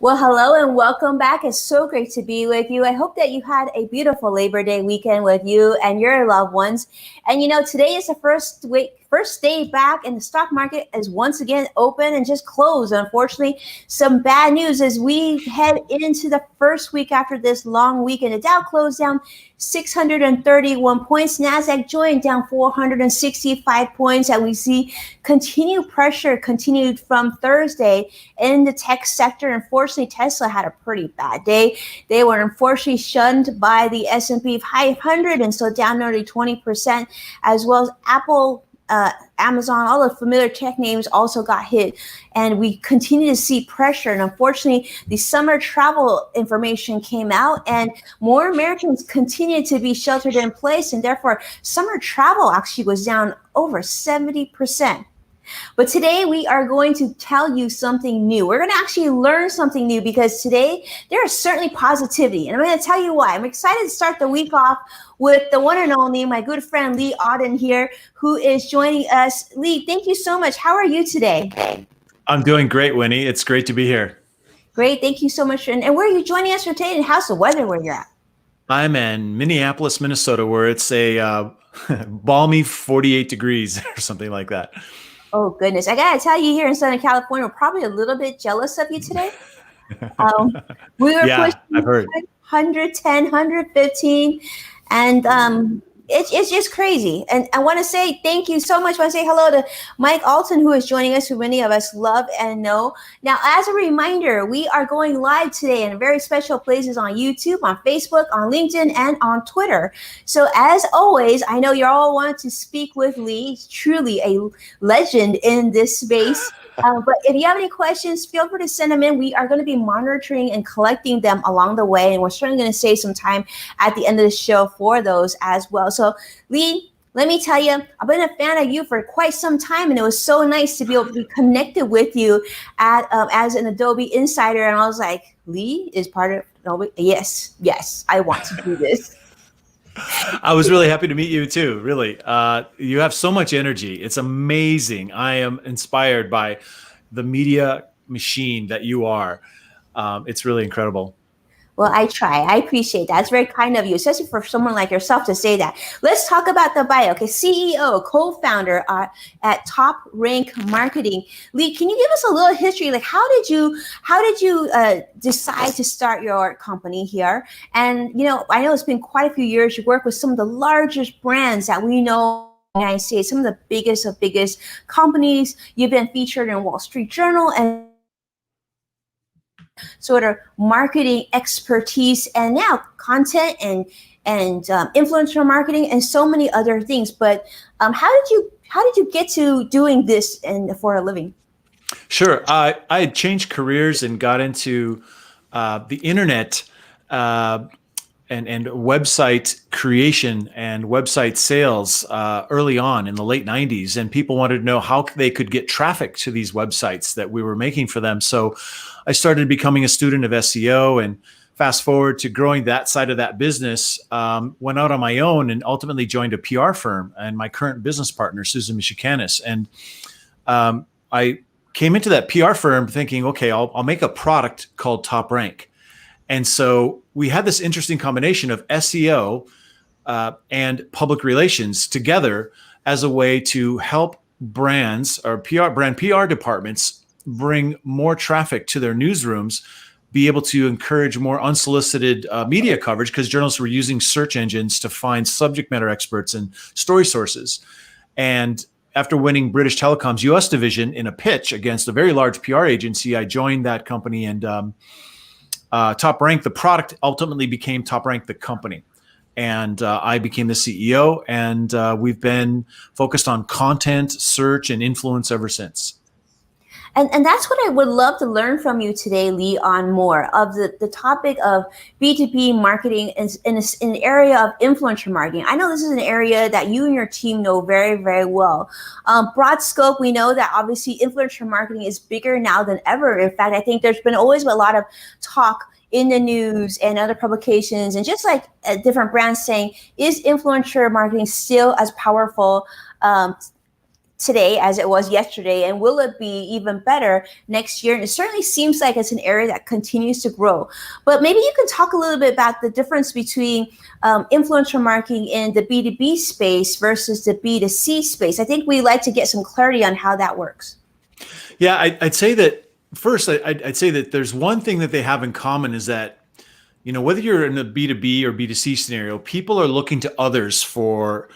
Well, hello and welcome back. It's so great to be with you. I hope that you had a beautiful Labor Day weekend with you and your loved ones. And today is the first day back, and the stock market is once again open and just closed. Unfortunately, some bad news as we head into the first week after this long weekend. The Dow closed down 631 points. Nasdaq joined down 465 points, and we see continued pressure continued from Thursday in the tech sector. Unfortunately, Tesla had a pretty bad day. They were unfortunately shunned by the S&P 500, and so down nearly 20%, as well as Apple, Amazon, all the familiar tech names also got hit, and we continue to see pressure. And unfortunately, the summer travel information came out, and more Americans continue to be sheltered in place, and therefore summer travel actually was down over 70%. But today we are going to tell you something new. We're going to actually learn something new, because today there is certainly positivity. And I'm going to tell you why. I'm excited to start the week off with the one and only, my good friend Lee Odden here, who is joining us. Lee, thank you so much. How are you today? I'm doing great, Winnie. It's great to be here. Great. Thank you so much. And where are you joining us from today, and how's the weather where you're at? I'm in Minneapolis, Minnesota, where it's a balmy 48 degrees or something like that. Oh, goodness. I got to tell you, here in Southern California, we're probably a little bit jealous of you today. We were pushing I've heard 110, 115, and it's just crazy. And I want to say thank you so much. I want to say hello to Mike Alton, who is joining us, who many of us love and know. Now, as a reminder, we are going live today in very special places on YouTube, on Facebook, on LinkedIn, and on Twitter. So as always, I know you all want to speak with Lee. He's truly a legend in this space. But if you have any questions, feel free to send them in. We are going to be monitoring and collecting them along the way, and we're certainly going to save some time at the end of the show for those as well. So, Lee, let me tell you, I've been a fan of you for quite some time, and it was so nice to be able to be connected with you as an Adobe insider. And I was like, Lee is part of Adobe? Yes, I want to do this. I was really happy to meet you too, really. You have so much energy. It's amazing. I am inspired by the media machine that you are. It's really incredible. Well, I try. I appreciate that. It's very kind of you, especially for someone like yourself to say that. Let's talk about the bio. Okay, CEO, co-founder at Top Rank Marketing. Lee, can you give us a little history? Like, how did you decide to start your company here? And I know it's been quite a few years. You work with some of the largest brands that we know in the United States, some of the biggest of biggest companies. You've been featured in Wall Street Journal and sort of marketing expertise, and now content and influencer marketing and so many other things. But how did you get to doing this for a living? Sure. I had changed careers and got into the internet and website creation and website sales early on in the late 90s. And people wanted to know how they could get traffic to these websites that we were making for them. So I started becoming a student of SEO, and fast forward to growing that side of that business, went out on my own and ultimately joined a PR firm and my current business partner, Susan Michikanis. And I came into that PR firm thinking, okay, I'll make a product called Top Rank. And so we had this interesting combination of SEO and public relations together as a way to help brands or brand PR departments bring more traffic to their newsrooms, be able to encourage more unsolicited media coverage, because journalists were using search engines to find subject matter experts and story sources. And after winning British Telecom's US division in a pitch against a very large PR agency, I joined that company, and Top Rank, the product, ultimately became Top Rank, the company. And I became the CEO, and we've been focused on content, search, and influence ever since. And that's what I would love to learn from you today, Lee, on more of the topic of B2B marketing in an area of influencer marketing. I know this is an area that you and your team know very, very well. Broad scope, we know that obviously influencer marketing is bigger now than ever. In fact, I think there's been always a lot of talk in the news and other publications, and just like different brands saying, is influencer marketing still as powerful today as it was yesterday, and will it be even better next year? And it certainly seems like it's an area that continues to grow. But maybe you can talk a little bit about the difference between influencer marketing in the B2B space versus the B2C space. I think we'd like to get some clarity on how that works. Yeah, I'd say that first, I'd say that there's one thing that they have in common is that, whether you're in a B2B or B2C scenario, people are looking to others for,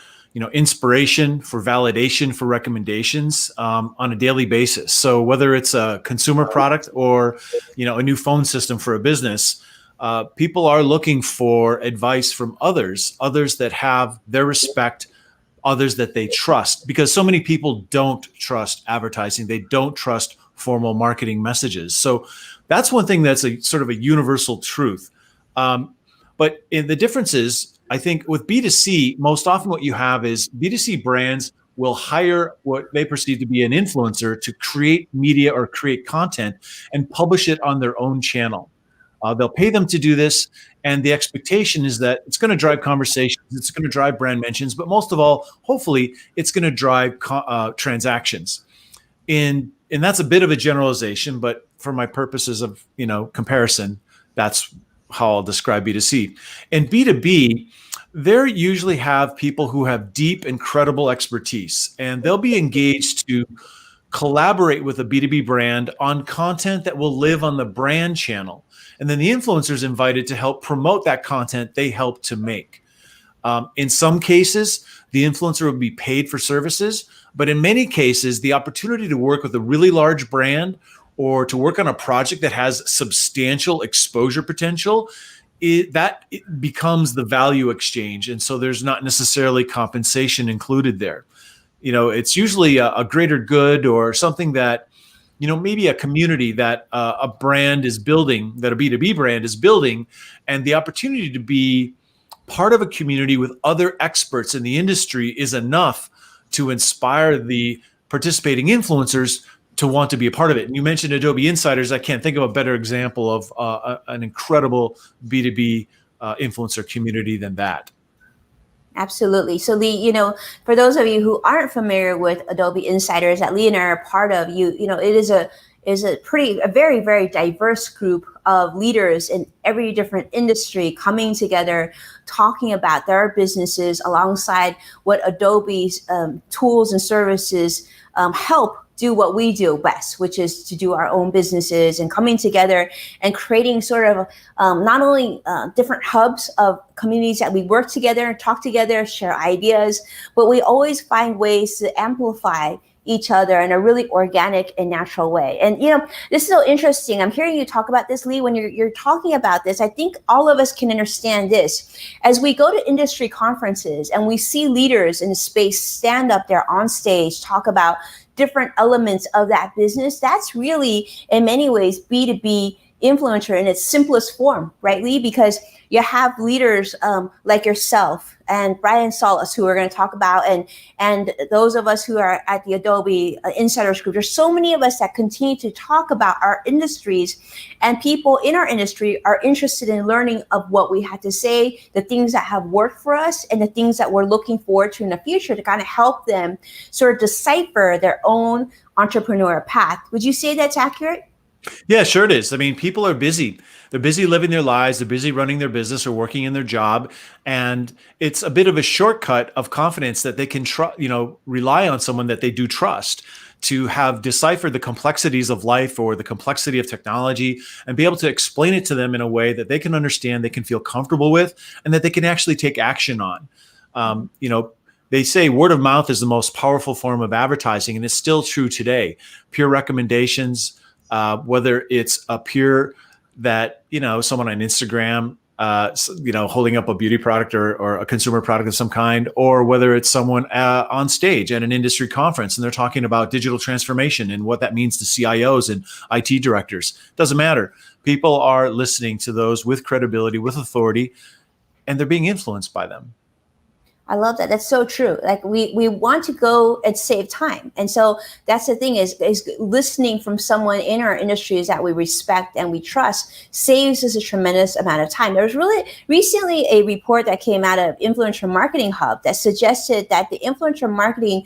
inspiration, for validation, for recommendations on a daily basis. So whether it's a consumer product or, a new phone system for a business, people are looking for advice from others that have their respect, others that they trust, because so many people don't trust advertising. They don't trust formal marketing messages. So that's one thing that's a sort of a universal truth. But in the difference is, I think with B2C, most often what you have is B2C brands will hire what they perceive to be an influencer to create media or create content and publish it on their own channel. They'll pay them to do this. And the expectation is that it's going to drive conversations, it's going to drive brand mentions, but most of all, hopefully, it's going to drive transactions. And that's a bit of a generalization, but for my purposes of comparison, that's how I'll describe B2C. And B2B, they usually have people who have deep and credible expertise, and they'll be engaged to collaborate with a B2B brand on content that will live on the brand channel. And then the influencer is invited to help promote that content they help to make. In some cases, the influencer will be paid for services, but in many cases, the opportunity to work with a really large brand or to work on a project that has substantial exposure potential, it becomes the value exchange. And so there's not necessarily compensation included there. It's usually a greater good or something that, maybe a community that a brand is building, that a B2B brand is building, and the opportunity to be part of a community with other experts in the industry is enough to inspire the participating influencers to want to be a part of it. And you mentioned Adobe Insiders. I can't think of a better example of an incredible B2B influencer community than that. Absolutely. So Lee, for those of you who aren't familiar with Adobe Insiders that Lee and I are part of, it is a very, very diverse group of leaders in every different industry coming together, talking about their businesses alongside what Adobe's tools and services help do what we do best, which is to do our own businesses, and coming together and creating sort of not only different hubs of communities that we work together and talk together, share ideas, but we always find ways to amplify each other in a really organic and natural way. And this is so interesting. I'm hearing you talk about this, Lee. When you're talking about this, I think all of us can understand this. As we go to industry conferences and we see leaders in the space stand up there on stage, talk about different elements of that business, that's really, in many ways, B2B influencer in its simplest form, right, Lee? Because you have leaders like yourself and Brian Solis, who we're going to talk about, and those of us who are at the Adobe Insiders Group. There's so many of us that continue to talk about our industries, and people in our industry are interested in learning of what we had to say, the things that have worked for us, and the things that we're looking forward to in the future to kind of help them sort of decipher their own entrepreneurial path. Would you say that's accurate? Yeah, sure it is. I mean, people are busy. They're busy living their lives. They're busy running their business or working in their job. And it's a bit of a shortcut of confidence that they can rely on someone that they do trust to have deciphered the complexities of life or the complexity of technology and be able to explain it to them in a way that they can understand, they can feel comfortable with, and that they can actually take action on. They say word of mouth is the most powerful form of advertising, and it's still true today. Peer recommendations, whether it's a peer that, someone on Instagram, holding up a beauty product or a consumer product of some kind, or whether it's someone on stage at an industry conference and they're talking about digital transformation and what that means to CIOs and IT directors. Doesn't matter. People are listening to those with credibility, with authority, and they're being influenced by them. I love that. That's so true. Like we want to go and save time. And so that's the thing is listening from someone in our industries that we respect and we trust saves us a tremendous amount of time. There was really recently a report that came out of Influencer Marketing Hub that suggested that the influencer marketing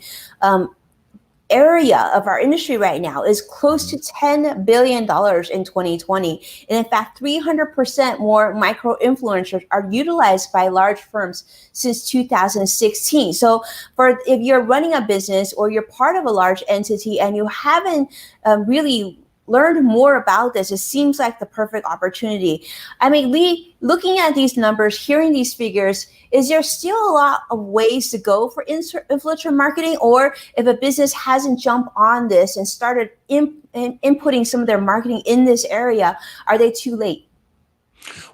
area of our industry right now is close to $10 billion in 2020. And in fact, 300% more micro influencers are utilized by large firms since 2016. So if you're running a business or you're part of a large entity and you haven't really learned more about this, it seems like the perfect opportunity. I mean, Lee, looking at these numbers, hearing these figures, is there still a lot of ways to go for influencer marketing? Or if a business hasn't jumped on this and started inputting some of their marketing in this area, are they too late?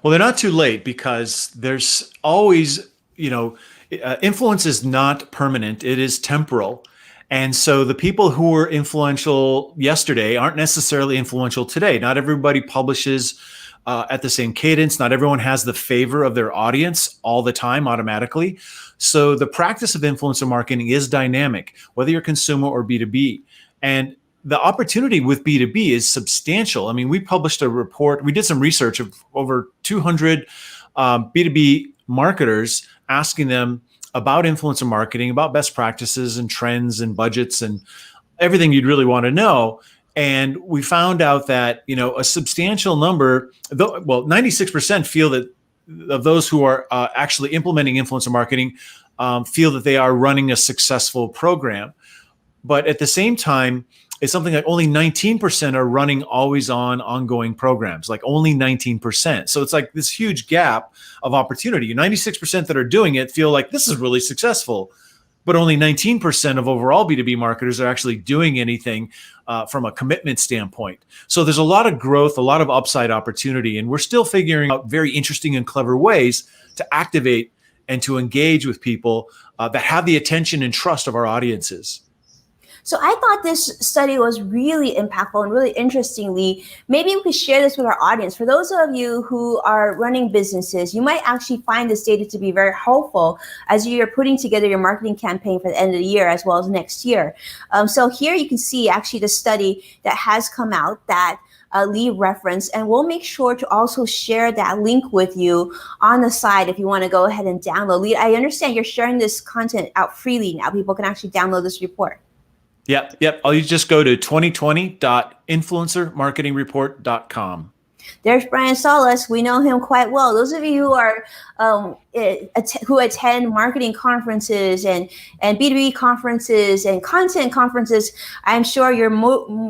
Well, they're not too late because there's always, influence is not permanent. It is temporal. And so the people who were influential yesterday aren't necessarily influential today. Not everybody publishes at the same cadence. Not everyone has the favor of their audience all the time automatically. So the practice of influencer marketing is dynamic, whether you're consumer or B2B. And the opportunity with B2B is substantial. I mean, we published a report, we did some research of over 200 B2B marketers, asking them about influencer marketing, about best practices and trends and budgets and everything you'd really want to know. And we found out that, a substantial number, 96% feel that of those who are actually implementing influencer marketing feel that they are running a successful program. But at the same time, it's something like only 19% are running always on ongoing programs, like only 19%. So it's like this huge gap of opportunity. 96% that are doing it feel like this is really successful, but only 19% of overall B2B marketers are actually doing anything from a commitment standpoint. So there's a lot of growth, a lot of upside opportunity, and we're still figuring out very interesting and clever ways to activate and to engage with people that have the attention and trust of our audiences. So I thought this study was really impactful and really interestingly. Maybe we could share this with our audience. For those of you who are running businesses, you might actually find this data to be very helpful as you're putting together your marketing campaign for the end of the year as well as next year. So here you can see actually the study that has come out that Lee referenced, and we'll make sure to also share that link with you on the side if you want to go ahead and download. Lee, I understand you're sharing this content out freely now. People can actually download this report. Yep. You just go to 2020.influencermarketingreport.com. There's Brian Solis. We know him quite well. Those of you who are who attend marketing conferences and B2B conferences and content conferences, I'm sure you're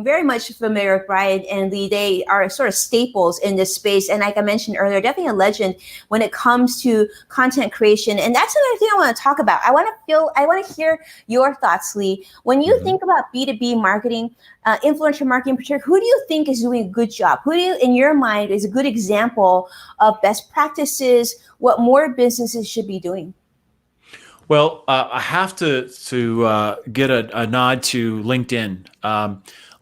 very much familiar with Brian and Lee. They are sort of staples in this space. And like I mentioned earlier, definitely a legend when it comes to content creation. And that's another thing I want to talk about. I want to hear your thoughts, Lee. When you think about B2B marketing, influencer marketing in particular, who do you think is doing a good job? Who do you, in your mind, is a good example of best practices, what more businesses should be doing? Well, I have to get a nod to LinkedIn.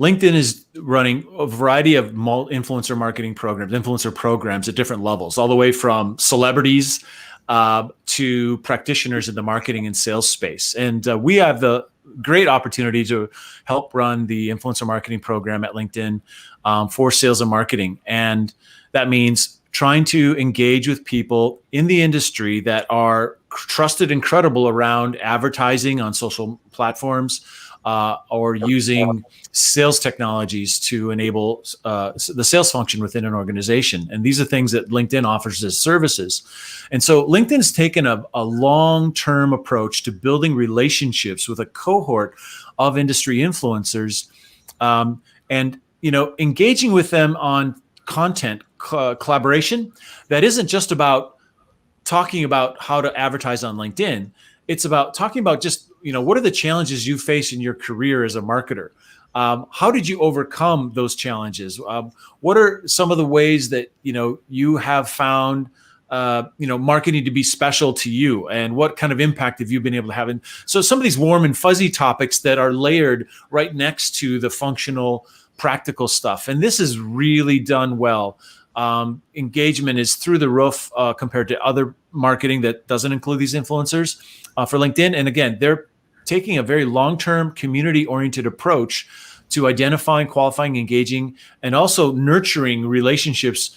LinkedIn is running a variety of influencer marketing programs, influencer programs at different levels, all the way from celebrities to practitioners in the marketing and sales space. And we have the great opportunity to help run the influencer marketing program at LinkedIn for sales and marketing. And that means trying to engage with people in the industry that are trusted and credible around advertising on social platforms or using sales technologies to enable the sales function within an organization. And these are things that LinkedIn offers as services. And so LinkedIn's taken a long-term approach to building relationships with a cohort of industry influencers and engaging with them on content collaboration that isn't just about talking about how to advertise on LinkedIn. It's about talking about just, what are the challenges you face in your career as a marketer? How did you overcome those challenges? What are some of the ways that, you have found, marketing to be special to you? And what kind of impact have you been able to have? And so some of these warm and fuzzy topics that are layered right next to the functional, practical stuff. And this is really done well. Engagement is through the roof compared to other marketing that doesn't include these influencers for LinkedIn. And again, they're taking a very long-term, community-oriented approach to identifying, qualifying, engaging, and also nurturing relationships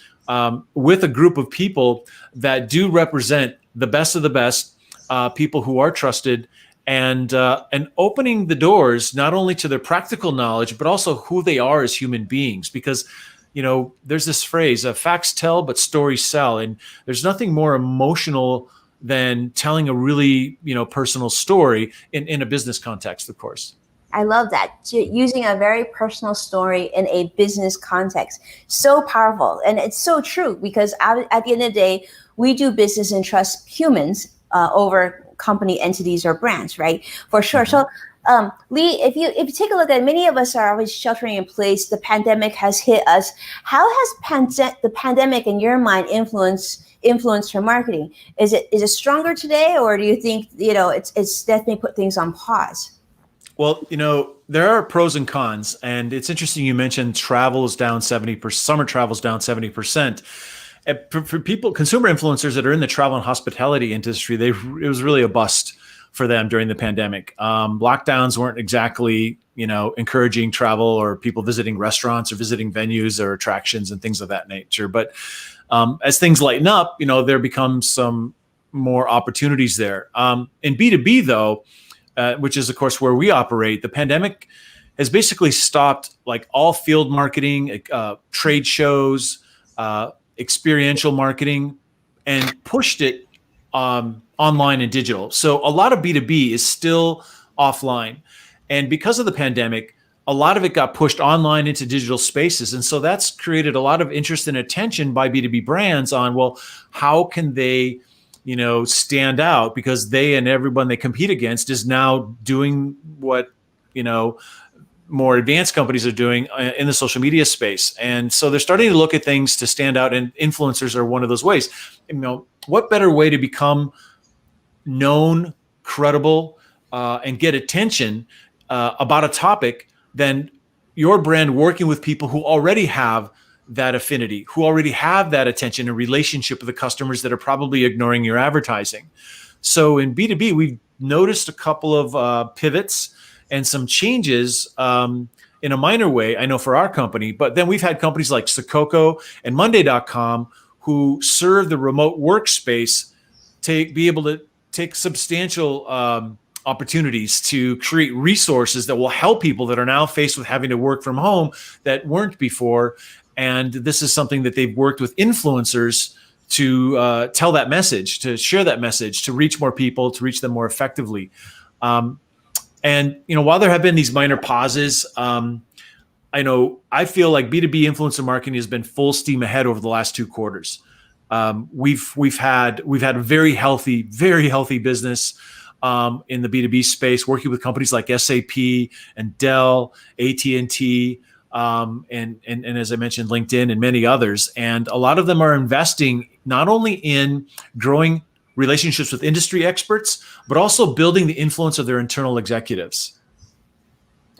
with a group of people that do represent the best of the best, people who are trusted and opening the doors not only to their practical knowledge, but also who they are as human beings. Because, there's this phrase, facts tell, but stories sell. And there's nothing more emotional than telling a really, personal story in a business context, of course. I love that. Using a very personal story in a business context. So powerful. And it's so true, because at the end of the day, we do business and trust humans over company entities or brands, right? For sure. Mm-hmm. So Lee, if you take a look at, many of us are always sheltering in place. The pandemic has hit us. How has the pandemic, in your mind, influenced your marketing? Is it stronger today, or do you think it's definitely put things on pause? Well, there are pros and cons, and it's interesting you mentioned travel is down 70%, summer travel is down 70%. For people, consumer influencers that are in the travel and hospitality industry, it was really a bust for them during the pandemic. Lockdowns weren't exactly, encouraging travel or people visiting restaurants or visiting venues or attractions and things of that nature. But as things lighten up, there becomes some more opportunities there. In B2B, though, which is, of course, where we operate, the pandemic has basically stopped like all field marketing, trade shows, experiential marketing, and pushed it online and digital. So a lot of B2B is still offline. And because of the pandemic, a lot of it got pushed online into digital spaces. And so that's created a lot of interest and attention by B2B brands on, well, how can they stand out, because they and everyone they compete against is now doing what, more advanced companies are doing in the social media space. And so they're starting to look at things to stand out, and influencers are one of those ways. What better way to become known, credible, and get attention about a topic than your brand working with people who already have that affinity, who already have that attention and relationship with the customers that are probably ignoring your advertising. So in B2B, we've noticed a couple of pivots and some changes in a minor way, I know, for our company. But then we've had companies like Sakoko and Monday.com who serve the remote workspace be able to take substantial opportunities to create resources that will help people that are now faced with having to work from home that weren't before. And this is something that they've worked with influencers to tell that message, to share that message, to reach more people, to reach them more effectively. And while there have been these minor pauses, I feel like B2B influencer marketing has been full steam ahead over the last 2 quarters. We've had a very healthy business in the B2B space, working with companies like SAP and Dell, AT&T, and as I mentioned, LinkedIn and many others. And a lot of them are investing not only in growing relationships with industry experts, but also building the influence of their internal executives.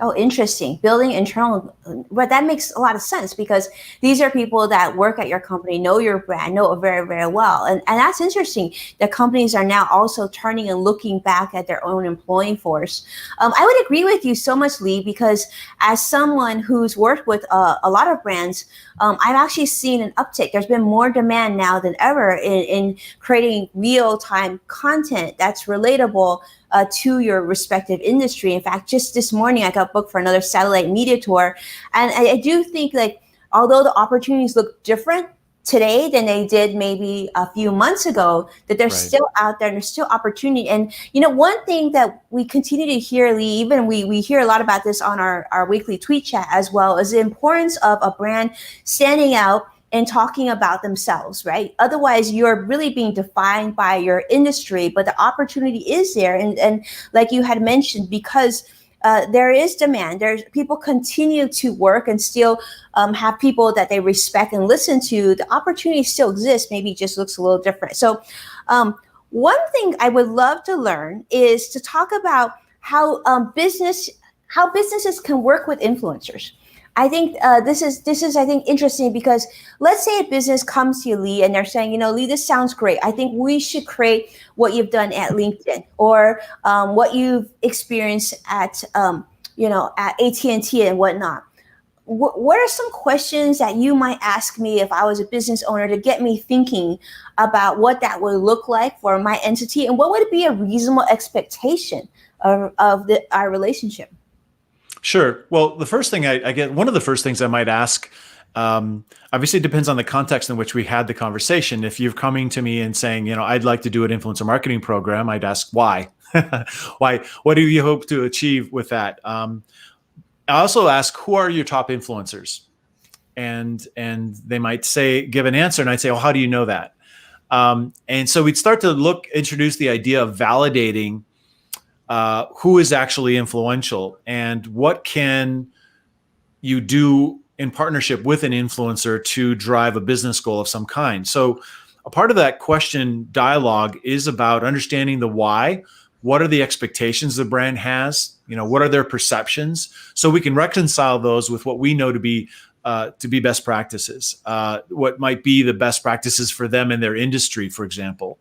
Oh, interesting. Building internal, but that makes a lot of sense, because these are people that work at your company, know your brand, know it very, very well. And that's interesting that companies are now also turning and looking back at their own employee force. I would agree with you so much, Lee, because as someone who's worked with a lot of brands, I've actually seen an uptick. There's been more demand now than ever in creating real-time content that's relatable to your respective industry. In fact, just this morning, I got booked for another satellite media tour. And I do think, like, although the opportunities look different today than they did maybe a few months ago, that they're still out there and there's still opportunity. And, one thing that we continue to hear, Lee, even we hear a lot about this on our weekly tweet chat as well, is the importance of a brand standing out and talking about themselves, right? Otherwise, you're really being defined by your industry, but the opportunity is there. And like you had mentioned, because there is demand, people continue to work and still have people that they respect and listen to, the opportunity still exists, maybe it just looks a little different. So one thing I would love to learn is to talk about how businesses can work with influencers. I think this is I think interesting, because let's say a business comes to you, Lee, and they're saying, Lee, this sounds great. I think we should create what you've done at LinkedIn, or what you've experienced at at AT&T and whatnot. What are some questions that you might ask me if I was a business owner to get me thinking about what that would look like for my entity, and what would be a reasonable expectation our relationship? Sure. Well, the first thing I get, one of the first things I might ask, obviously it depends on the context in which we had the conversation. If you're coming to me and saying, I'd like to do an influencer marketing program, I'd ask why. Why? What do you hope to achieve with that? I also ask, who are your top influencers? And they might give an answer, and I'd say, well, how do you know that? And so we'd start to introduce the idea of validating who is actually influential and what can you do in partnership with an influencer to drive a business goal of some kind. So a part of that question dialogue is about understanding the why. What are the expectations the brand has? What are their perceptions? So we can reconcile those with what we know to be best practices, what might be the best practices for them in their industry, for example,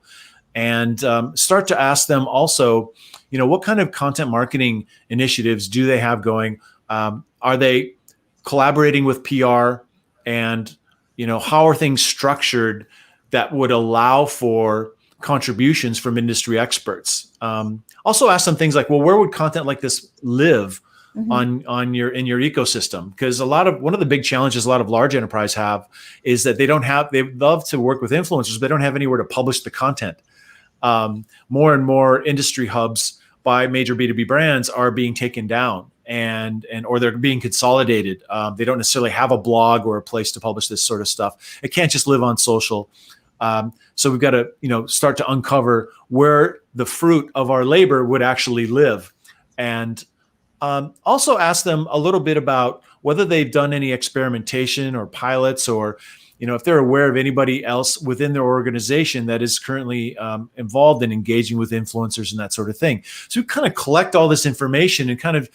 and start to ask them also, what kind of content marketing initiatives do they have going? Are they collaborating with PR? And, how are things structured that would allow for contributions from industry experts? Also ask them things like, well, where would content like this live in your ecosystem? Because one of the big challenges a lot of large enterprise have is that they love to work with influencers, but they don't have anywhere to publish the content. More and more industry hubs by major B2B brands are being taken down or they're being consolidated. They don't necessarily have a blog or a place to publish this sort of stuff. It can't just live on social. So we've got to, start to uncover where the fruit of our labor would actually live. And also ask them a little bit about whether they've done any experimentation or pilots, or if they're aware of anybody else within their organization that is currently involved in engaging with influencers and that sort of thing. So we kind of collect all this information and kind of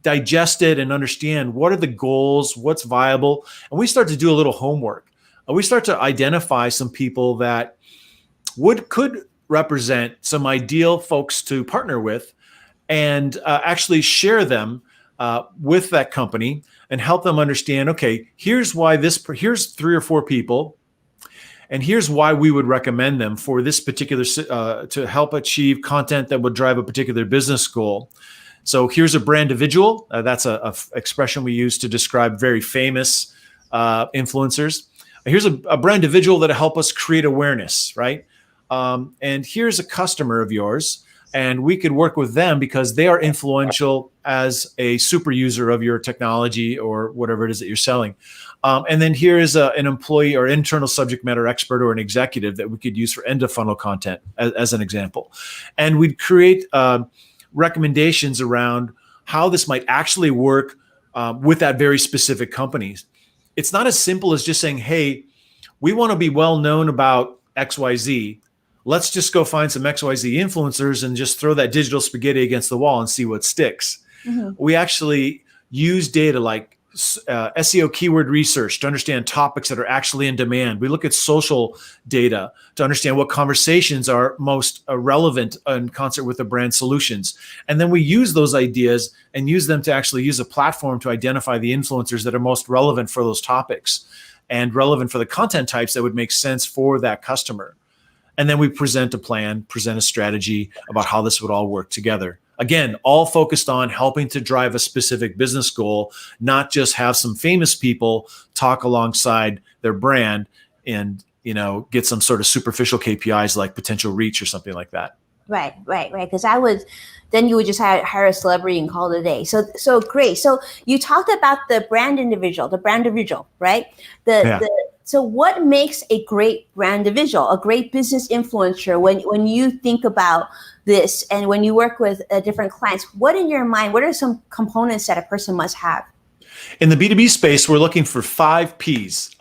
digest it and understand what are the goals, what's viable, and we start to do a little homework. We start to identify some people that could represent some ideal folks to partner with, and actually share them with that company and help them understand, okay, here's 3 or 4 people, and here's why we would recommend them for this particular, to help achieve content that would drive a particular business goal. So here's a brand individual. That's a expression we use to describe very famous influencers. Here's a brand individual that'll help us create awareness, right? And here's a customer of yours, and we could work with them because they are influential as a super user of your technology or whatever it is that you're selling. And then here is an employee or internal subject matter expert or an executive that we could use for end of funnel content as an example. And we'd create recommendations around how this might actually work with that very specific company. It's not as simple as just saying, hey, we want to be well known about XYZ. Let's just go find some XYZ influencers and just throw that digital spaghetti against the wall and see what sticks. We actually use data like SEO keyword research to understand topics that are actually in demand. We look at social data to understand what conversations are most relevant in concert with the brand solutions. And then we use those ideas and use them to actually use a platform to identify the influencers that are most relevant for those topics and relevant for the content types that would make sense for that customer. And then we present a plan, present a strategy about how this would all work together. Again, all focused on helping to drive a specific business goal, not just have some famous people talk alongside their brand and, get some sort of superficial KPIs like potential reach or something like that. Right. Because then you would just hire a celebrity and call it a day. So great. So you talked about the brand individual, right? So what makes a great brand individual, a great business influencer when you think about this and when you work with different clients? What in your mind, what are some components that a person must have? In the B2B space, we're looking for 5 Ps.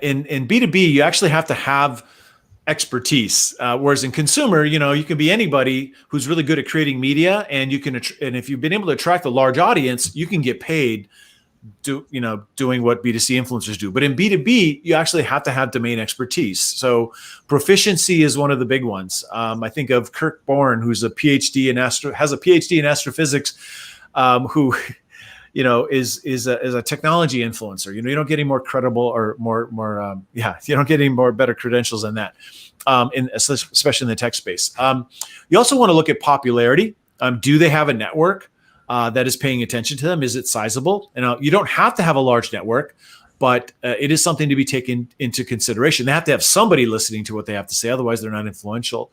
In B2B, you actually have to have expertise, whereas in consumer, you can be anybody who's really good at creating media, and and if you've been able to attract a large audience, you can get paid doing what B2C influencers do. But in B2B, you actually have to have domain expertise. So proficiency is one of the big ones. I think of Kirk Bourne, who's has a PhD in astrophysics, who is a technology influencer. You don't get any more credible or you don't get any more better credentials than that, especially in the tech space. You also want to look at popularity. Do they have a network that is paying attention to them? Is it sizable? And you don't have to have a large network, but it is something to be taken into consideration. They have to have somebody listening to what they have to say. Otherwise, they're not influential.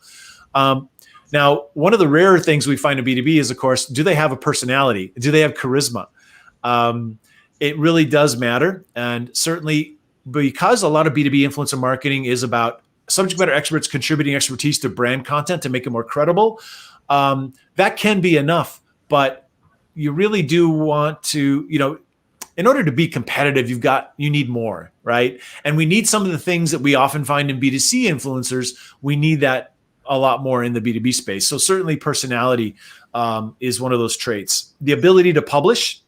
Now, one of the rarer things we find in B2B is, of course, do they have a personality? Do they have charisma? It really does matter. And certainly because a lot of B2B influencer marketing is about subject matter experts contributing expertise to brand content to make it more credible, that can be enough. But you really do want to, in order to be competitive, you need more, right? And we need some of the things that we often find in B2C influencers. We need that a lot more in the B2B space. So certainly personality is one of those traits. The ability to publish.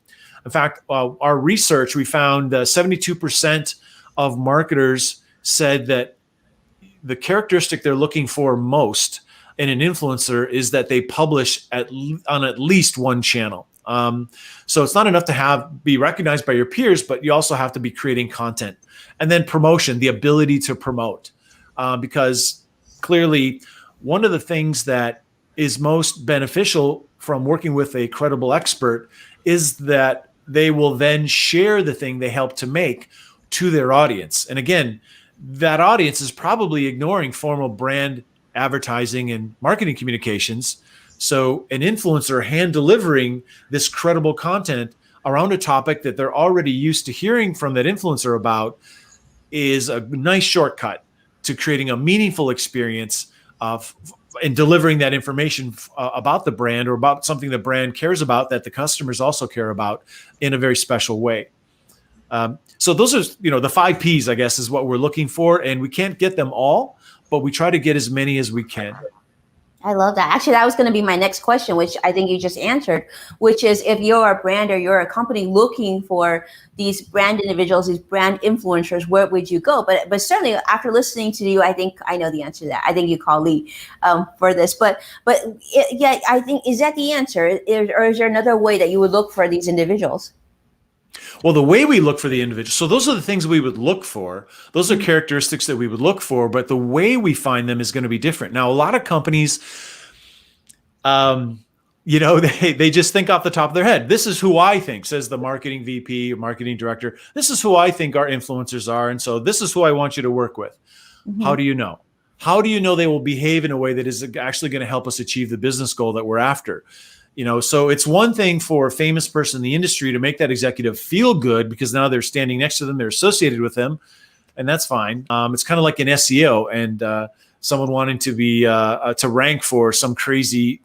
In fact, our research, we found 72% of marketers said that the characteristic they're looking for most in an influencer is that they publish on at least one channel. So it's not enough to be recognized by your peers, but you also have to be creating content. And then promotion, the ability to promote, because clearly one of the things that is most beneficial from working with a credible expert is that they will then share the thing they help to make to their audience. And again, that audience is probably ignoring formal brand advertising and marketing communications. So an influencer hand delivering this credible content around a topic that they're already used to hearing from that influencer about is a nice shortcut to creating a meaningful experience and delivering that information about the brand or about something the brand cares about that the customers also care about in a very special way. So those are, the 5 Ps, I guess, is what we're looking for. And we can't get them all, but we try to get as many as we can. I love that. Actually, that was going to be my next question, which I think you just answered, which is if you're a brand or you're a company looking for these brand individuals, these brand influencers, where would you go? But certainly after listening to you, I think I know the answer to that. I think you call Lee for this. But yeah, I think, is that the answer? Or is there another way that you would look for these individuals? Well, the way we look for the individual, so those are the things we would look for. Those are characteristics that we would look for, but the way we find them is going to be different. Now, a lot of companies, they just think off the top of their head. This is who I think, says the marketing VP or marketing director. This is who I think our influencers are. And so this is who I want you to work with. Mm-hmm. How do you know? How do you know they will behave in a way that is actually going to help us achieve the business goal that we're after? So it's one thing for a famous person in the industry to make that executive feel good because now they're standing next to them, they're associated with them, and that's fine. It's kind of like an SEO and someone wanting to be to rank for some crazy,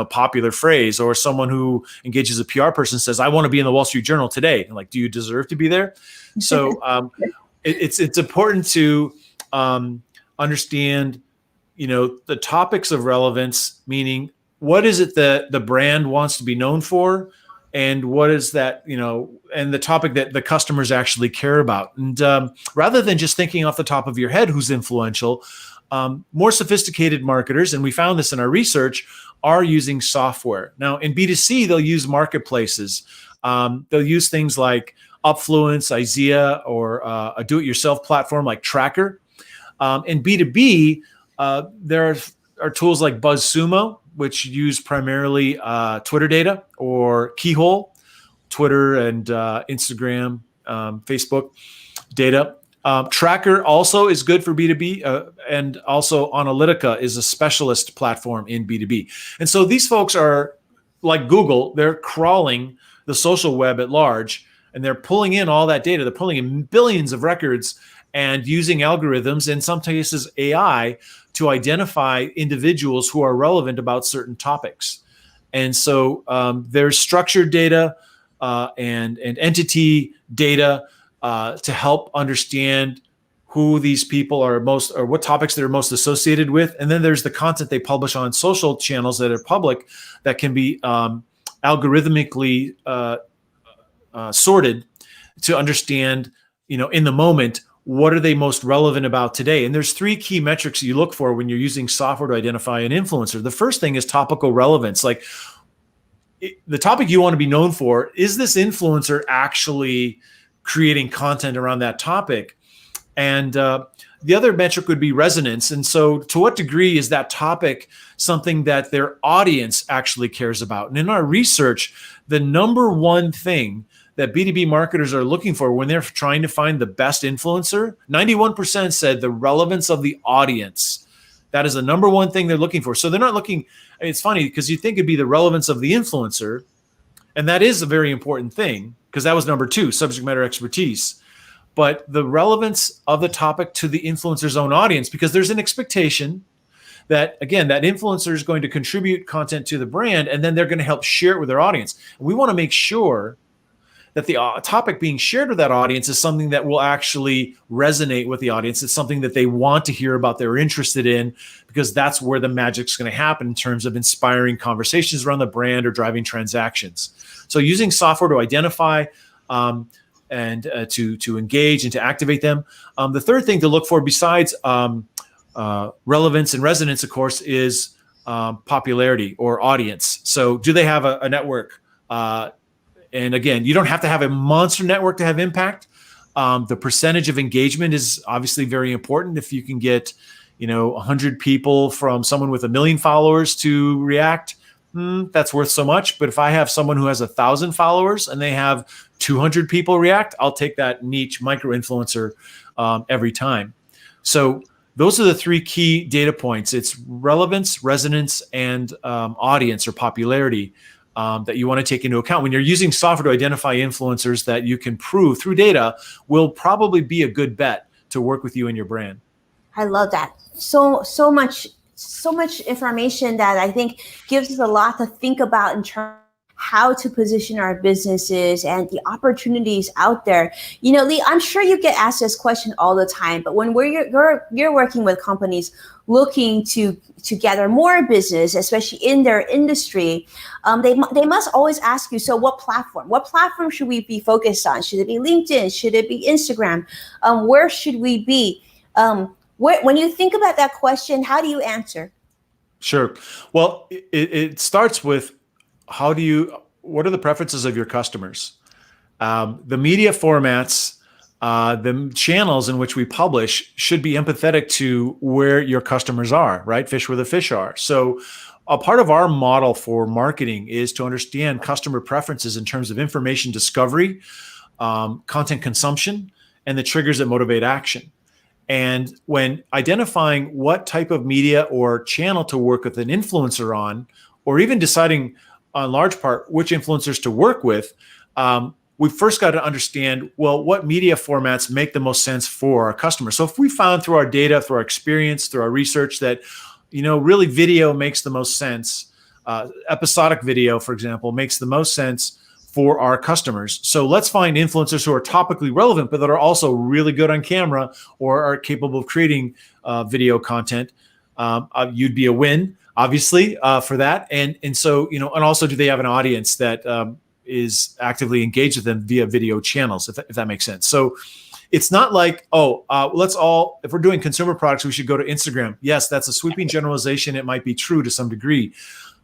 popular phrase, or someone who engages a PR person says, "I want to be in the Wall Street Journal today." And like, do you deserve to be there? So it's important to understand, the topics of relevance, meaning, what is it that the brand wants to be known for? And what is that, and the topic that the customers actually care about? And rather than just thinking off the top of your head who's influential, more sophisticated marketers, and we found this in our research, are using software. Now, in B2C, they'll use marketplaces. They'll use things like Upfluence, IZEA, or a do-it-yourself platform like Tracker. In B2B, there are tools like BuzzSumo, which use primarily Twitter data or Keyhole, Twitter and Instagram, Facebook data. Tracker also is good for B2B, and also Analytica is a specialist platform in B2B. And so these folks are like Google, they're crawling the social web at large, and they're pulling in all that data. They're pulling in billions of records and using algorithms, in some cases AI, to identify individuals who are relevant about certain topics. And so there's structured data and entity data to help understand who these people are most, or what topics they're most associated with. And then there's the content they publish on social channels that are public that can be algorithmically sorted to understand, in the moment, what are they most relevant about today? And there's 3 key metrics you look for when you're using software to identify an influencer. The first thing is topical relevance. Like the topic you want to be known for, is this influencer actually creating content around that topic? And the other metric would be resonance. And so to what degree is that topic something that their audience actually cares about? And in our research, the number one thing that B2B marketers are looking for when they're trying to find the best influencer, 91% said the relevance of the audience. That is the number one thing they're looking for. So they're not looking, it's funny because you think it'd be the relevance of the influencer, and that is a very important thing because that was number 2, subject matter expertise. But the relevance of the topic to the influencer's own audience, because there's an expectation that, again, that influencer is going to contribute content to the brand, and then they're going to help share it with their audience. And we want to make sure that the topic being shared with that audience is something that will actually resonate with the audience. It's something that they want to hear about, they're interested in, because that's where the magic's going to happen in terms of inspiring conversations around the brand or driving transactions. So using software to identify and to engage and to activate them. The third thing to look for besides relevance and resonance, of course, is popularity or audience. So do they have a network? And again, you don't have to have a monster network to have impact. The percentage of engagement is obviously very important. If you can get, 100 people from someone with 1 million followers to react, that's worth so much. But if I have someone who has 1,000 followers and they have 200 people react, I'll take that niche micro influencer every time. So those are the 3 key data points. It's relevance, resonance, and audience or popularity that you want to take into account. When you're using software to identify influencers that you can prove through data will probably be a good bet to work with you and your brand. I love that. So much information that I think gives us a lot to think about in terms of how to position our businesses and the opportunities out there. Lee, I'm sure you get asked this question all the time, but when you're working with companies looking to gather more business, especially in their industry, they must always ask you, so what platform should we be focused on? Should it be LinkedIn? Should it be Instagram? Where should we be? When you think about that question, how do you answer? Sure. Well, it starts with what are the preferences of your customers? The media formats, the channels in which we publish should be empathetic to where your customers are, right? Fish where the fish are. So a part of our model for marketing is to understand customer preferences in terms of information discovery, content consumption, and the triggers that motivate action. And when identifying what type of media or channel to work with an influencer on, or even deciding on large part which influencers to work with, we've first got to understand, well, what media formats make the most sense for our customers. So if we found through our data, through our experience, through our research that, really video makes the most sense, episodic video, for example, makes the most sense for our customers. So let's find influencers who are topically relevant, but that are also really good on camera or are capable of creating video content. You'd be a win, obviously, for that. And so, and also do they have an audience that is actively engaged with them via video channels, if that makes sense. So it's not like, if we're doing consumer products, we should go to Instagram. Yes, that's a sweeping generalization. It might be true to some degree.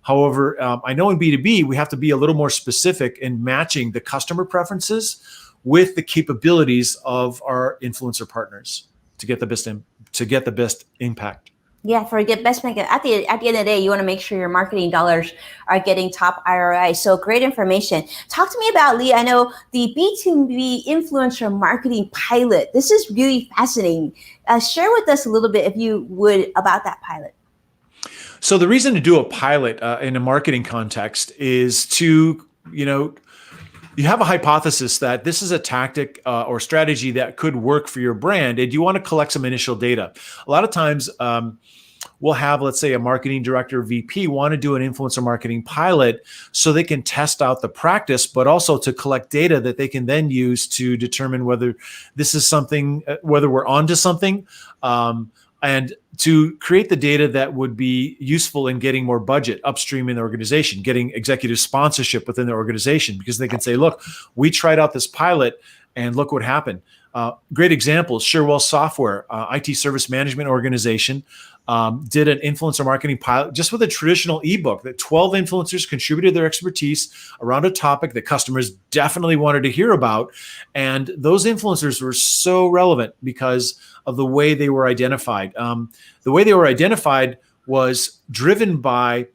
However, I know in B2B, we have to be a little more specific in matching the customer preferences with the capabilities of our influencer partners to get the best impact. Yeah, for get best make at the end of the day, you want to make sure your marketing dollars are getting top ROI. So great information. Talk to me about, Lee, I know the B2B influencer marketing pilot. This is really fascinating. Share with us a little bit, if you would, about that pilot. So the reason to do a pilot in a marketing context is to, you have a hypothesis that this is a tactic or strategy that could work for your brand, and you want to collect some initial data. A lot of times we'll have, let's say, a marketing director, VP, want to do an influencer marketing pilot so they can test out the practice, but also to collect data that they can then use to determine whether this is something, whether we're onto something. And to create the data that would be useful in getting more budget upstream in the organization, getting executive sponsorship within the organization, because they can say, look, we tried out this pilot and look what happened. Great examples, Sherwell Software, IT service management organization, did an influencer marketing pilot just with a traditional ebook that 12 influencers contributed their expertise around a topic that customers definitely wanted to hear about. And those influencers were so relevant because of the way they were identified. The way they were identified was driven by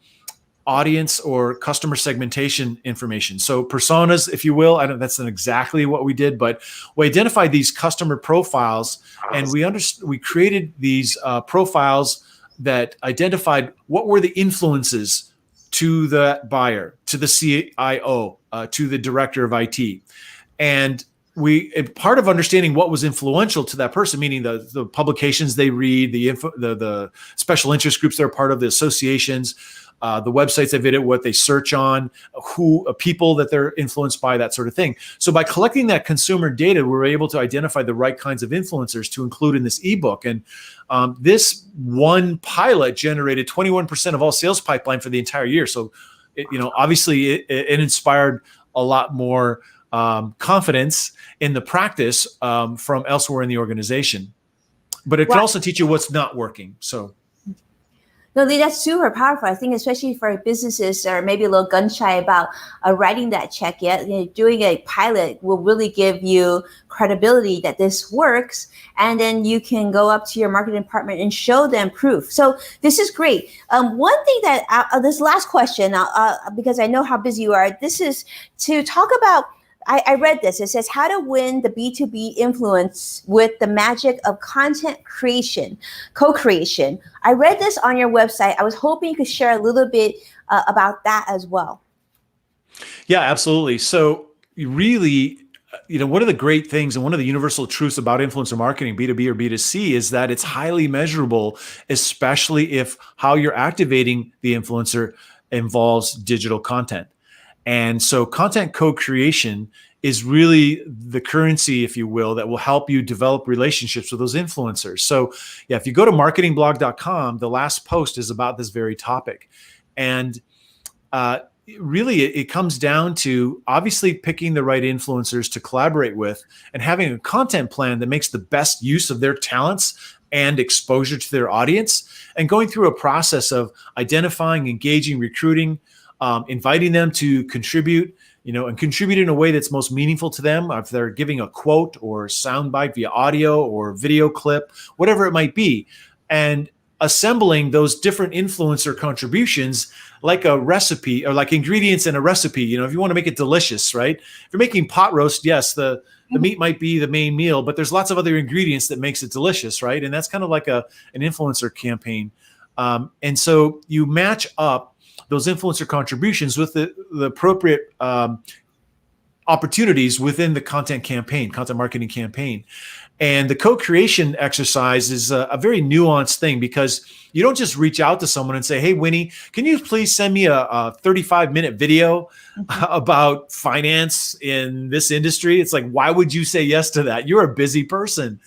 audience or customer segmentation information. So personas, if you will, I don't, that's not exactly what we did, but we identified these customer profiles, and we created these profiles that identified what were the influences to the buyer, to the CIO, to the director of IT. And part of understanding what was influential to that person, meaning the publications they read, the special interest groups they're part of, the associations, the websites they visit, what they search on, people that they're influenced by, that sort of thing. So by collecting that consumer data, we were able to identify the right kinds of influencers to include in this ebook. And this one pilot generated 21% of all sales pipeline for the entire year. So, obviously it inspired a lot more confidence in the practice from elsewhere in the organization. But it can also teach you what's not working. So. No, that's super powerful. I think especially for businesses that are maybe a little gun shy about writing that check yet, doing a pilot will really give you credibility that this works. And then you can go up to your marketing department and show them proof. So this is great. One thing that this last question, because I know how busy you are, this is to talk about. I read this. It says how to win the B2B influence with the magic of content creation, co-creation. I read this on your website. I was hoping you could share a little bit about that as well. Yeah, absolutely. So really, one of the great things and one of the universal truths about influencer marketing, B2B or B2C, is that it's highly measurable, especially if how you're activating the influencer involves digital content. And so content co-creation is really the currency, if you will, that will help you develop relationships with those influencers. So yeah, if you go to marketingblog.com, the last post is about this very topic. And really it comes down to obviously picking the right influencers to collaborate with and having a content plan that makes the best use of their talents and exposure to their audience, and going through a process of identifying, engaging, recruiting, inviting them to contribute, and contribute in a way that's most meaningful to them. If they're giving a quote or soundbite via audio or video clip, whatever it might be, and assembling those different influencer contributions like a recipe or like ingredients in a recipe. If you want to make it delicious, right? If you're making pot roast, yes, the meat might be the main meal, but there's lots of other ingredients that makes it delicious, right? And that's kind of like an influencer campaign. And so you match up those influencer contributions with the appropriate opportunities within the content marketing campaign. And the co-creation exercise is a very nuanced thing, because you don't just reach out to someone and say, hey, Winnie, can you please send me a 35-minute video about finance in this industry? It's like, why would you say yes to that? You're a busy person.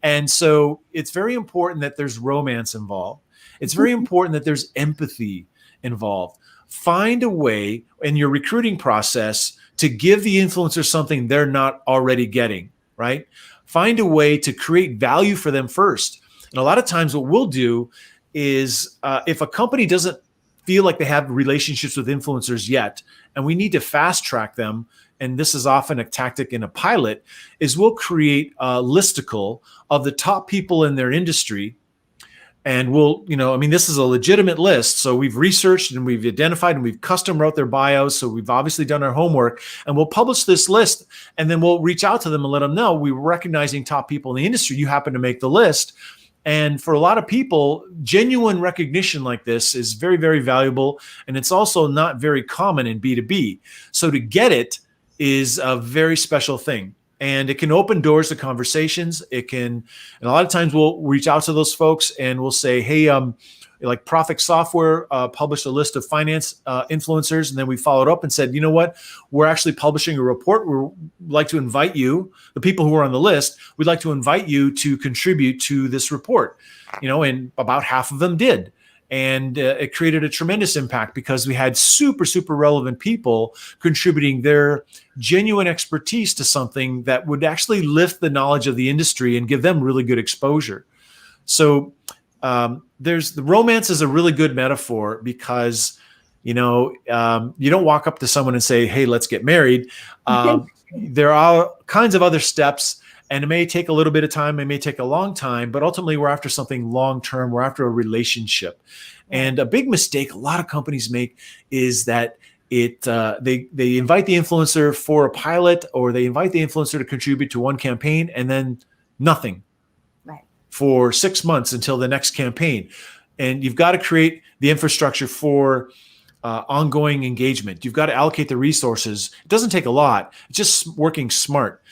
And so it's very important that there's romance involved. It's very important that there's empathy involved. Find a way in your recruiting process to give the influencer something they're not already getting, right? Find a way to create value for them first. And a lot of times what we'll do is if a company doesn't feel like they have relationships with influencers yet, and we need to fast track them, and this is often a tactic in a pilot, is we'll create a listicle of the top people in their industry. And we'll, this is a legitimate list. So we've researched and we've identified and we've custom wrote their bios. So we've obviously done our homework, and we'll publish this list, and then we'll reach out to them and let them know we're recognizing top people in the industry. You happen to make the list. And for a lot of people, genuine recognition like this is very, very valuable. And it's also not very common in B2B. So to get it is a very special thing. And it can open doors to conversations. And a lot of times we'll reach out to those folks and we'll say, hey, like Profit Software published a list of finance influencers. And then we followed up and said, you know what, we're actually publishing a report. We'd like to invite you, the people who are on the list, we'd like to invite you to contribute to this report. And about half of them did. And it created a tremendous impact because we had super, super relevant people contributing their genuine expertise to something that would actually lift the knowledge of the industry and give them really good exposure. So there's the romance is a really good metaphor because, you don't walk up to someone and say, hey, let's get married. There are kinds of other steps, and it may take a little bit of time. It may take a long time, but ultimately we're after something long-term. We're after a relationship. And a big mistake a lot of companies make is that they invite the influencer for a pilot, or they invite the influencer to contribute to one campaign and then nothing for 6 months until the next campaign. And you've got to create the infrastructure for ongoing engagement. You've got to allocate the resources. It doesn't take a lot. It's just working smart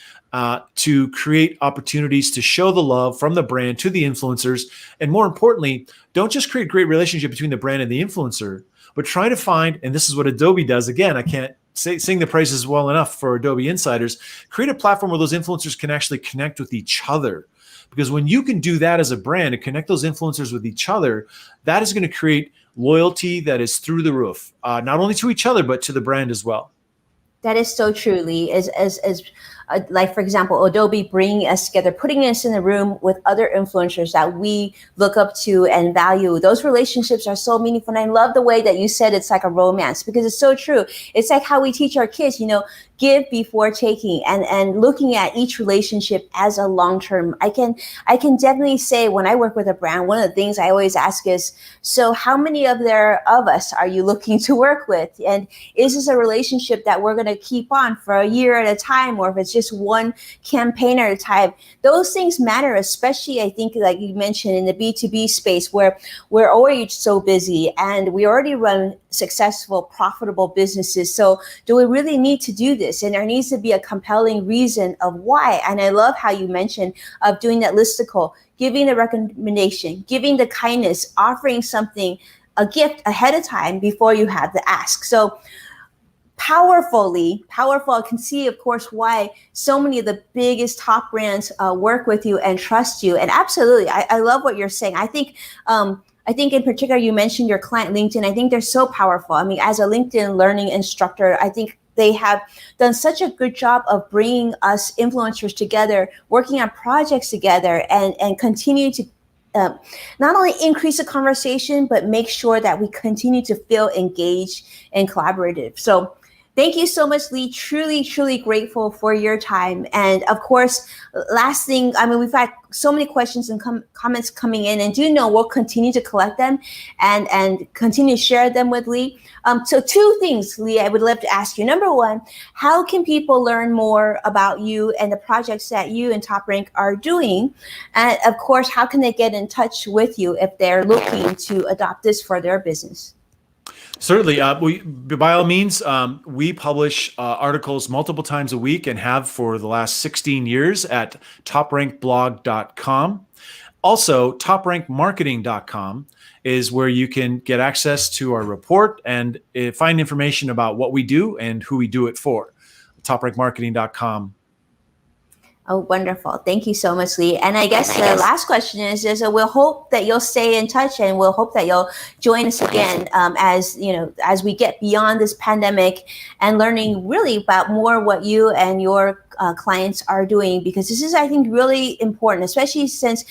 to create opportunities to show the love from the brand to the influencers. And more importantly, don't just create a great relationship between the brand and the influencer, but try to find, and this is what Adobe does. Again, I can't sing the praises well enough for Adobe insiders. Create a platform where those influencers can actually connect with each other. Because when you can do that as a brand and connect those influencers with each other, that is going to create loyalty that is through the roof, not only to each other, but to the brand as well. That is so truly, like, for example, Adobe bringing us together, putting us in a room with other influencers that we look up to and value. Those relationships are so meaningful. And I love the way that you said it's like a romance, because it's so true. It's like how we teach our kids, give before taking, and looking at each relationship as a long-term. I can definitely say when I work with a brand, one of the things I always ask is, so how many of us are you looking to work with? And is this a relationship that we're going to keep on for a year at a time, or if it's just one campaign at a time? Those things matter, especially, I think, like you mentioned, in the B2B space, where we're already so busy and we already run successful, profitable businesses. So do we really need to do this? And there needs to be a compelling reason of why. And I love how you mentioned of doing that listicle, giving the recommendation, giving the kindness, offering something, a gift ahead of time before you have the ask. So powerful. I can see, of course, why so many of the biggest top brands work with you and trust you. And absolutely, I love what you're saying. I think in particular, you mentioned your client LinkedIn. I think they're so powerful. I mean, as a LinkedIn learning instructor, I think they have done such a good job of bringing us influencers together, working on projects together, and continue to not only increase the conversation, but make sure that we continue to feel engaged and collaborative. So thank you so much, Lee. Truly, truly grateful for your time. And of course, last thing, we've had so many questions and comments coming in, and do know we'll continue to collect them and continue to share them with Lee. So two things, Lee, I would love to ask you. Number one, how can people learn more about you and the projects that you and Top Rank are doing? And of course, how can they get in touch with you if they're looking to adopt this for their business? Certainly. By all means, we publish articles multiple times a week and have for the last 16 years at toprankblog.com. Also, toprankmarketing.com is where you can get access to our report and find information about what we do and who we do it for. Toprankmarketing.com. Oh, wonderful. Thank you so much, Lee. And I guess the last question is we'll hope that you'll stay in touch, and we'll hope that you'll join us again as we get beyond this pandemic and learning really about more what you and your clients are doing, because this is, I think, really important, especially since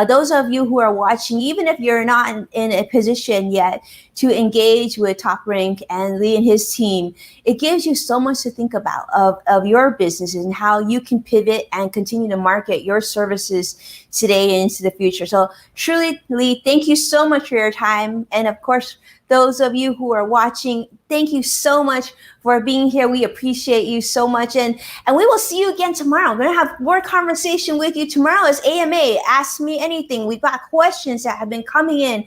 those of you who are watching, even if you're not in a position yet to engage with Top Rank and Lee and his team, it gives you so much to think about of your businesses and how you can pivot and continue to market your services today and into the future. So truly, Lee, thank you so much for your time. And of course, those of you who are watching, thank you so much for being here. We appreciate you so much. And we will see you again tomorrow. We're going to have more conversation with you. Tomorrow is AMA, Ask Me Anything. We've got questions that have been coming in.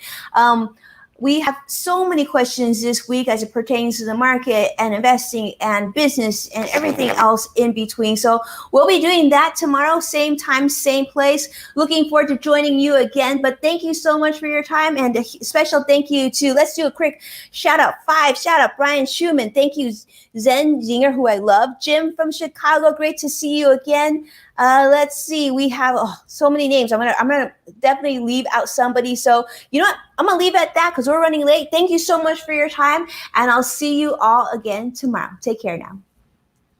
We have so many questions this week as it pertains to the market and investing and business and everything else in between. So we'll be doing that tomorrow, same time, same place. Looking forward to joining you again. But thank you so much for your time. And a special thank you to, let's do a quick shout out. Shout out Brian Schumann. Thank you, Zen Zinger, who I love. Jim from Chicago, great to see you again. Let's see. We have so many names. I'm gonna definitely leave out somebody. So you know what? I'm gonna leave it at that because we're running late. Thank you so much for your time, and I'll see you all again tomorrow. Take care now.